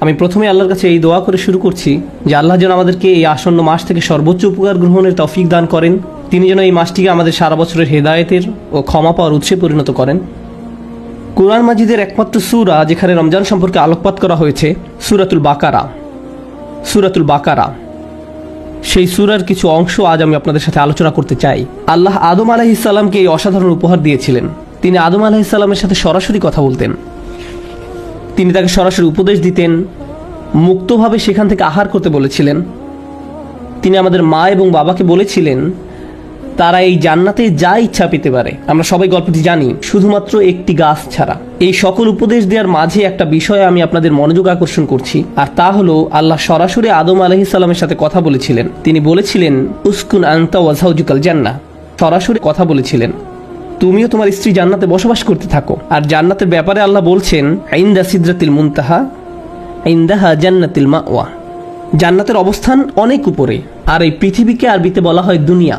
আমি প্রথমে আল্লাহর কাছে এই দোয়া করে শুরু করছি যে আল্লাহ যেন আমাদেরকে এই আসন্ন মাস থেকে সর্বোচ্চ উপকার গ্রহণের তৌফিক দান করেন। তিনি যেন এই মাসটিকে আমাদের সারা বছরের হেদায়েতের ও ক্ষমা পাওয়ার উৎসে পরিণত করেন। কুরআন মাজিদের একমাত্র সূরা যেখানে রমজান সম্পর্কে আলোকপাত করা হয়েছে সূরাতুল বাকারা। সেই সূরার কিছু অংশ আজ আমি আপনাদের সাথে আলোচনা করতে চাই। আল্লাহ আদম আলাইহিস সালামকে এই অসাধারণ উপহার দিয়েছিলেন। তিনি আদম আলাইহিস সালামের সাথে সরাসরি কথা বলতেন, তিনি তাকে সরাসরি উপদেশ দিতেন, মুক্তভাবে সেখান থেকে আহার করতে বলেছিলেন। তিনি আমাদের মা এবং বাবাকে বলেছিলেন তারা এই জান্নাতে যা ইচ্ছা পেতে পারে। আমরা সবাই গল্পটি জানি, শুধুমাত্র একটি গাছ ছাড়া। এই সকল উপদেশ দেওয়ার মাঝে একটা বিষয়ে আমি আপনাদের মনোযোগ আকর্ষণ করছি, আর তা হলো আল্লাহ সরাসরি আদম আলাইহিস সালামের সাথে কথা বলেছিলেন। তিনি বলেছিলেন উসকুন আনতা ওয়া যাওজুকাল জান্নাহ। সরাসরি কথা বলেছিলেন তুমিও তোমার স্ত্রী জান্নাতে বসবাস করতে থাকো। আর জান্নাতের ব্যাপারে আল্লাহ বলছেন ইনদা সিদরাতিল মুনতাহা ইনদাহা জান্নাতুল মাওয়া। জান্নাতের অবস্থান অনেক উপরে। আর এই পৃথিবীকে আরবিতে বলা হয় দুনিয়া।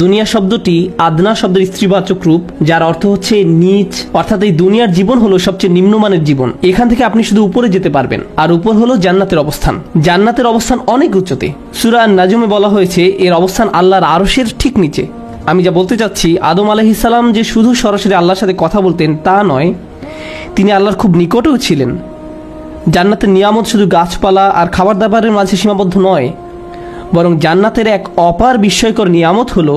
দুনিয়া শব্দটি আদনা শব্দের স্ত্রীবাচক রূপ, যার অর্থ হচ্ছে নিচ। অর্থাৎ এই দুনিয়ার জীবন হলো সবচেয়ে নিম্নমানের জীবন। এখান থেকে আপনি শুধু উপরে যেতে পারবেন। আর উপর হলো জান্নাতের অবস্থান। জান্নাতের অবস্থান অনেক উচ্চতে। সূরা আন-নাজমে বলা হয়েছে এর অবস্থান আল্লাহর আরশের ঠিক নিচে। আমি যা বলতে চাচ্ছি, আদম আলাইহিস সালাম যে শুধু সরাসরি আল্লাহর সাথে কথা বলতেন তা নয়, তিনি আল্লাহর খুব নিকটেও ছিলেন। জান্নাতের নিয়ামত শুধু গাছপালা আর খাবার দাবারের মাঝে সীমাবদ্ধ নয়, বরং জান্নাতের এক অপার বিস্ময়কর নিয়ামত হলো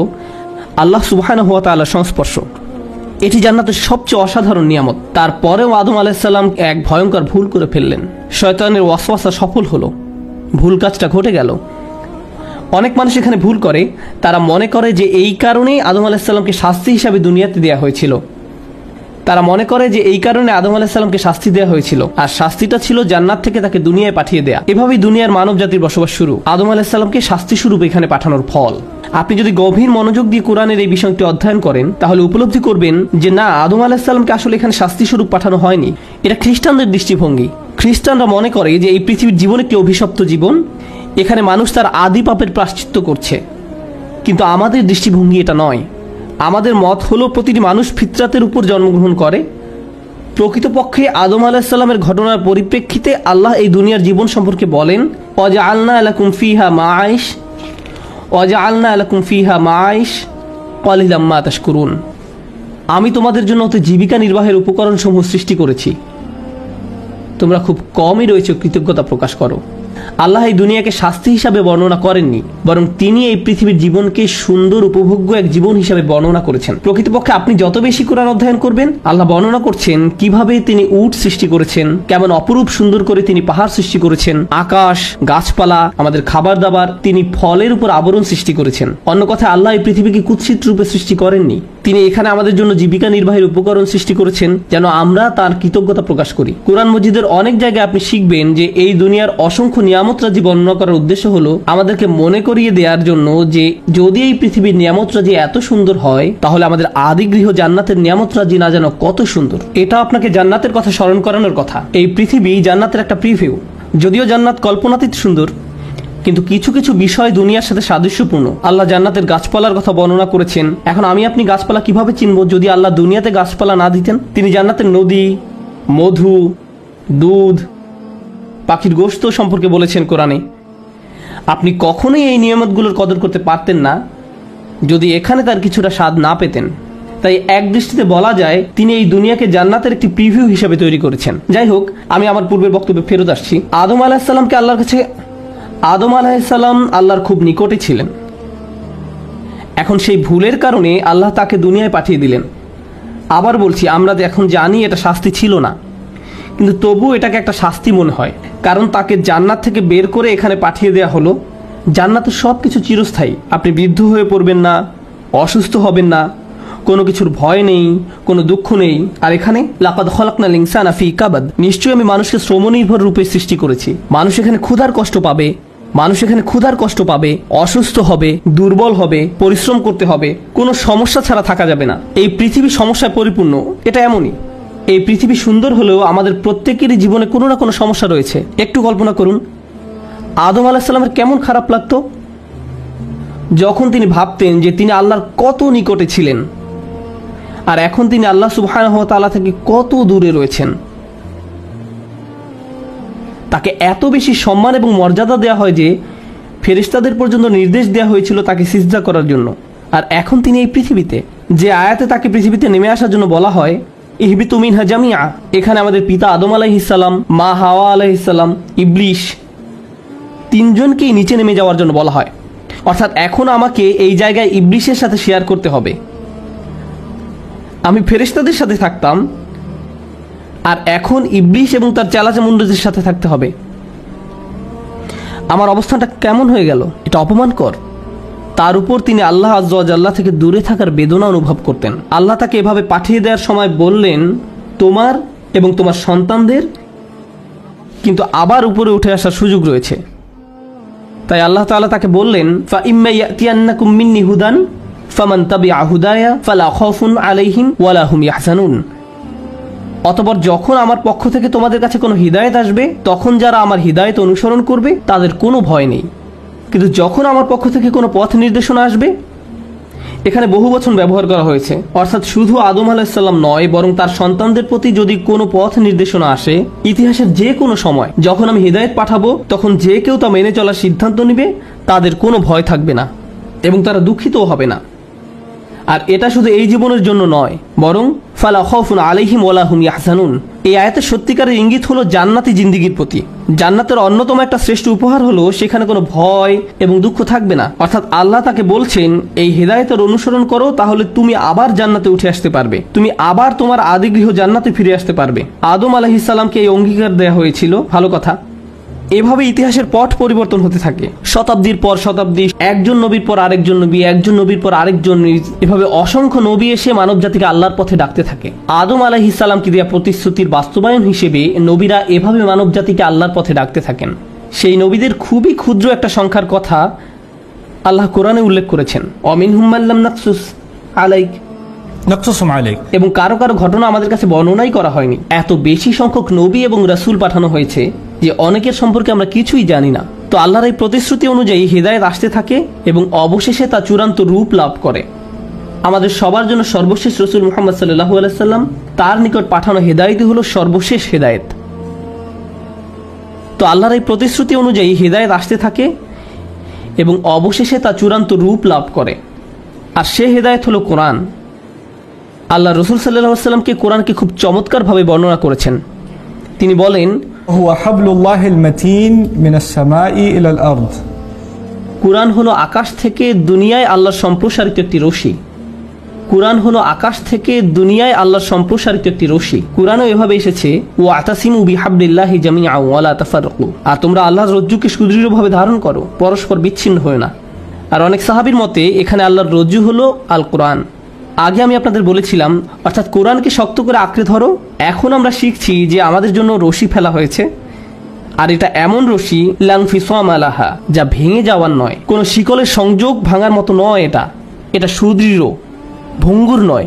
আল্লাহ সুবহানাহু ওয়া তাআলার সংস্পর্শ। এটি জান্নাতের সবচেয়ে অসাধারণ নিয়ামত। তারপরেও আদম আলাইহিস সালাম এক ভয়ঙ্কর ভুল করে ফেললেন। শয়তানের ওয়াসওয়াসা সফল হলো, ভুল কাজটা ঘটে গেল। অনেক মানুষ এখানে ভুল করে, তারা মনে করে যে এই কারণেই আদম আলাইহিস সালামকে শাস্তি হিসাবে দুনিয়াতে দেওয়া হয়েছিল। তারা মনে করে যে এই কারণে আদম আলাইহিস সালামকে শাস্তি দেওয়া হয়েছিল, আর শাস্তিটা ছিল জান্নাত থেকে তাকে দুনিয়ায় পাঠিয়ে দেয়া। এভাবেই দুনিয়ার মানব জাতির বসবাস শুরু। আদম আলাইহিস সালামকে শাস্তি স্বরূপ এখানে পাঠানোর ফল। আপনি যদি গভীর মনোযোগ দিয়ে কোরআনের এই বিষয়টি অধ্যয়ন করেন তাহলে উপলব্ধি করবেন যে না, আদম আলাইহিস সালামকে আসলে এখানে শাস্তি স্বরূপ পাঠানো হয়নি। এটা খ্রিস্টানদের দৃষ্টিভঙ্গি। খ্রিস্টানরা মনে করে যে এই পৃথিবীর জীবন একটি অভিশপ্ত জীবন, এখানে মানুষ তার আদি পাপের প্রায়শ্চিত্ত করছে। কিন্তু আমাদের দৃষ্টিভঙ্গি এটা নয়। আমাদের মত হলো প্রতিটি মানুষ ফিতরাতের উপর জন্মগ্রহণ করে। প্রকৃতপক্ষে আদম আলাইহিস সালামের ঘটনার পরিপ্রেক্ষিতে আল্লাহ এই দুনিয়ার জীবন সম্পর্কে বলেন ওয়াজআলনা লাকুম ফিহা মাআইশ ক্বালিলাম মা তাশকুরুন। আমি তোমাদের জন্য অত জীবিকা নির্বাহের উপকরণসমূহ সৃষ্টি করেছি, তোমরা খুব কমই রয়েছে কৃতজ্ঞতা প্রকাশ করো। আল্লাহ এই দুনিয়াকে শাস্তি হিসাবে বর্ণনা করেননি, বরং তিনি এই পৃথিবীর জীবনকে সুন্দর উপভোগ্য এক জীবন হিসাবে বর্ণনা করেছেন। প্রকৃতপক্ষে আপনি যত বেশি কোরআন অধ্যয়ন করবেন, আল্লাহ বর্ণনা করছেন কিভাবে তিনি উট সৃষ্টি করেছেন, কেমন অপরূপ সুন্দর করে তিনি পাহাড় সৃষ্টি করেছেন, আকাশ, গাছপালা, আমাদের খাবার দাবার, তিনি ফলের উপর আবরণ সৃষ্টি করেছেন। অন্য কথায় আল্লাহ এই পৃথিবীকে কুৎসিত রূপে সৃষ্টি করেননি। তিনি এখানে আমাদের জন্য জীবিকা নির্বাহের উপকরণ সৃষ্টি করেছেন যেন আমরা তার কৃতজ্ঞতা প্রকাশ করি। কোরআন মজিদের অনেক জায়গায় আপনি শিখবেন যে এই দুনিয়ার অসংখ্য নিয়ামত রাজি বর্ণনা করার উদ্দেশ্য হলো আমাদেরকে মনে করিয়ে দেওয়ার জন্য যে যদি এই পৃথিবীর নিয়ামত রাজি এত সুন্দর হয়, তাহলে আমাদের আদি গৃহ জান্নাতের নিয়ামত রাজি না যেন কত সুন্দর। এটা আপনাকে জান্নাতের কথা স্মরণ করানোর কথা। এই পৃথিবী জান্নাতের একটা প্রিভিউ। যদিও জান্নাত কল্পনাতীত সুন্দর, কিন্তু কিছু কিছু বিষয় দুনিয়ার সাথে সাদৃশ্যপূর্ণ। আল্লাহ জান্নাতের গাছপালার কথা বর্ণনা করেছেন। এখন আমি আপনি গাছপালা কিভাবে চিনব যদি আল্লাহ দুনিয়াতে গাছপালা না দিতেন? তিনি জান্নাতের নদী, মধু, দুধ, পাখির গোশত সম্পর্কে বলেছেন কোরআনে। আপনি কখনোই এই নিয়ামতগুলোর কদর করতে পারতেন না যদি এখানে তার কিছুটা স্বাদ না পেতেন। তাই এক দৃষ্টিতে বলা যায় তিনি এই দুনিয়াকে জান্নাতের একটি প্রিভিউ হিসেবে তৈরি করেছেন। যাই হোক, আমি আমার পূর্বের বক্তব্যে ফেরত আসছি। আদম আলাইহিস সালামকে আদম আলাইহিস সালাম আল্লাহর খুব নিকটে ছিলেন। এখন সেই ভুলের কারণে আল্লাহ তাকে দুনিয়ায় পাঠিয়ে দিলেন। আবার বলছি, আমরা এখন জানি এটা শাস্তি ছিল না, কিন্তু তবু এটাকে একটা শাস্তি মনে হয়, কারণ তাকে জান্নাত থেকে বের করে এখানে পাঠিয়ে দেওয়া হলো। জান্নাতের সব কিছু চিরস্থায়ী। আপনি বৃদ্ধ হয়ে পড়বেন না, অসুস্থ হবেন না, কোনো কিছুর ভয় নেই, কোনো দুঃখ নেই। আর এখানে লাকাদ খালাকনাল ইনসানা ফি কাবাদ, নিশ্চয়ই আমি মানুষকে শ্রমনির্ভর রূপে সৃষ্টি করেছি। মানুষ এখানে ক্ষুধার কষ্ট পাবে, অসুস্থ হবে, দুর্বল হবে, পরিশ্রম করতে হবে, কোনো সমস্যা ছাড়া থাকা যাবে না। এই পৃথিবী সমস্যায় পরিপূর্ণ, এটা এমনই। এই পৃথিবী সুন্দর হলেও আমাদের প্রত্যেকেরই জীবনে কোনো না কোনো সমস্যা রয়েছে। একটু কল্পনা করুন, আদম আলাইহিস সালামের কেমন খারাপ লাগতো যখন তিনি ভাবতেন যে তিনি আল্লাহর কত নিকটে ছিলেন, আর এখন তিনি আল্লাহ সুবহানাহু ওয়া তাআলা থেকে কত দূরে রয়েছেন। তাকে এত বেশি সম্মান এবং মর্যাদা দেওয়া হয় যে ফেরেশতাদের পর্যন্ত নির্দেশ দেওয়া হয়েছিল তাকে সিজদা করার জন্য। আর এখন তিনি এই পৃথিবীতে, যে আয়াতে তাকে পৃথিবীতে নেমে আসার জন্য বলা হয় ইহবিতু মিনহা জামিআ, এখানে আমাদের পিতা আদম আলাইহিস সালাম, মা হাওয়া আলাইহিস সালাম, ইবলিশ তিনজনকেই নিচে নেমে যাওয়ার জন্য বলা হয়। অর্থাৎ এখন আমাকে এই জায়গায় ইবলিশের সাথে শেয়ার করতে হবে। আমি ফেরেশতাদের সাথে থাকতাম, আর এখন ইবলিশ এবং তার চালাচামুন্ডদের সাথে থাকতে হবে। আমার অবস্থানটা কেমন হয়ে গেল? এটা অপমানকর। তার উপর তিনি আল্লাহ আযজা ওয়া জাল্লা থেকে দূরে থাকার বেদনা অনুভব করতেন। আল্লাহ তাকে এভাবে পাঠিয়ে দেওয়ার সময় বললেন, তোমার এবং তোমার সন্তানদের কিন্তু আবার উপরে উঠে আসার সুযোগ রয়েছে। তাই আল্লাহ তাআলা তাকে বললেন, ফা ইম্মা ইয়াতিয়ান্নাকুম মিন্নি হুদান ফামান তাবিআ হুদায়া ফালা খাউফুন আলাইহিম ওয়ালা হুম ইয়াহজানুন। অতঃপর যখন আমার পক্ষ থেকে তোমাদের কাছে কোনো হিদায়াত আসবে, তখন যারা আমার হিদায়াত অনুসরণ করবে তাদের কোনো ভয় নেই। কিন্তু যখন আমার পক্ষ থেকে কোনো পথ নির্দেশনা আসবে, এখানে বহু বচন ব্যবহার করা হয়েছে, অর্থাৎ শুধু আদম আলাইহিস সালাম নয়, বরং তার সন্তানদের প্রতি যদি কোনো পথ নির্দেশনা আসে ইতিহাসের যে কোনো সময়, যখন আমি হিদায়াত পাঠাবো, তখন যে কেউ তা মেনে চলার সিদ্ধান্ত নেবে, তাদের কোনো ভয় থাকবে না এবং তারা দুঃখিতও হবে না। আর এটা শুধু এই জীবনের জন্য নয়, বরং ফালা খাউফুন আলাইহিম ওয়ালা হুম ইয়াহজানুন। এই আয়াতের সত্যিকারের ইঙ্গিত হলো জান্নাতি জিন্দেগির প্রতি। জান্নাতের অন্যতম একটা শ্রেষ্ঠ উপহার হলো সেখানে কোনো ভয় এবং দুঃখ থাকবে না। অর্থাৎ আল্লাহ তাকে বলছেন, এই হিদায়াতের অনুসরণ করো, তাহলে তুমি আবার জান্নাতে উঠে আসতে পারবে, তুমি আবার তোমার আদিগৃহ জান্নাতে ফিরে আসতে পারবে। আদম আলাইহিস সালামকে এই অঙ্গীকার দেওয়া হয়েছিল, ভালো কথা। এভাবে ইতিহাসের পট পরিবর্তন হতে থাকে, শতাব্দীর পর শতাব্দী, একজন নবীর পর আরেকজন নবী, একজন নবীর পর আরেকজন, এভাবে অসংখ্য নবী এসে মানব জাতিকে আল্লাহর পথে ডাকতে থাকে। আদম আলাইহিস সালামকে দেওয়া প্রতিশ্রুতির বাস্তবায়ন হিসেবে নবীরা এভাবে মানব জাতিকে আল্লাহর পথে ডাকতে থাকেন। সেই নবীদের খুবই ক্ষুদ্র একটা সংখ্যার কথা আল্লাহ কোরআনে উল্লেখ করেছেন, অমিনহুম মান লাম নাকসুস আলাইক, এবং কারো কারো ঘটনা আমাদের কাছে বর্ণনাই করা হয়নি। এত বেশি সংখ্যক নবী এবং রাসূল পাঠানো হয়েছে যে অনেকের সম্পর্কে আমরা কিছুই জানি না। তো আল্লাহর এই প্রতিশ্রুতি অনুযায়ী হিদায়াত আসতে থাকে এবং অবশেষে তা চূড়ান্ত রূপ লাভ করে। আমাদের সবার জন্য সর্বশেষ রাসূল মুহাম্মদ সাল্লাল্লাহু আলাইহি ওয়াসাল্লাম, তার নিকট পাঠানো হিদায়াতই হলো সর্বশেষ হিদায়াত। তো আল্লাহর এই প্রতিশ্রুতি অনুযায়ী হিদায়াত আসতে থাকে এবং অবশেষে তা চূড়ান্ত রূপ লাভ করে। আর সে হিদায়াত হলো কোরআন। আল্লাহ রাসূল সাল্লাল্লাহু আলাইহি ওয়াসাল্লামকে কোরআনকে খুব চমৎকারভাবে বর্ণনা করেছেন। তিনি বলেন, হুয়া হাবলুল্লাহিল মাতিন মিনাস সামাই ইলাল আরদ। কুরআন হলো আকাশ থেকে দুনিয়ায় আল্লাহর সম্প্রসারিত একটি রশি। কুরআন হলো আকাশ থেকে দুনিয়ায় আল্লাহর সম্প্রসারিত একটি রশি। কুরআনও এভাবে এসেছে, ওয়াতাসিমু বিহাবলিল্লাহি জামিআ ওয়া লা তাফাররাকু। আর তোমরা আল্লাহর রজ্জুকে সুদৃঢ়ভাবে ধারণ করো, পরস্পর বিচ্ছিন্ন হয়ো না। আর অনেক সাহাবীর মতে এখানে আল্লাহর রজ্জু হলো আল কোরআন। আগে আমি আপনাদের বলেছিলাম, অর্থাৎ কোরআনকে শক্ত করে আঁকড়ে ধরো। এখন আমরা শিখছি যে আমাদের জন্য রশি ফেলা হয়েছে, আর এটা এমন রশি লাং ফিসাম আলাহা, যা ভেঙে যাওয়ার নয়, কোনো শিকলের সংযোগ ভাঙার মতো নয়। এটা সুদৃঢ়, ভঙ্গুর নয়।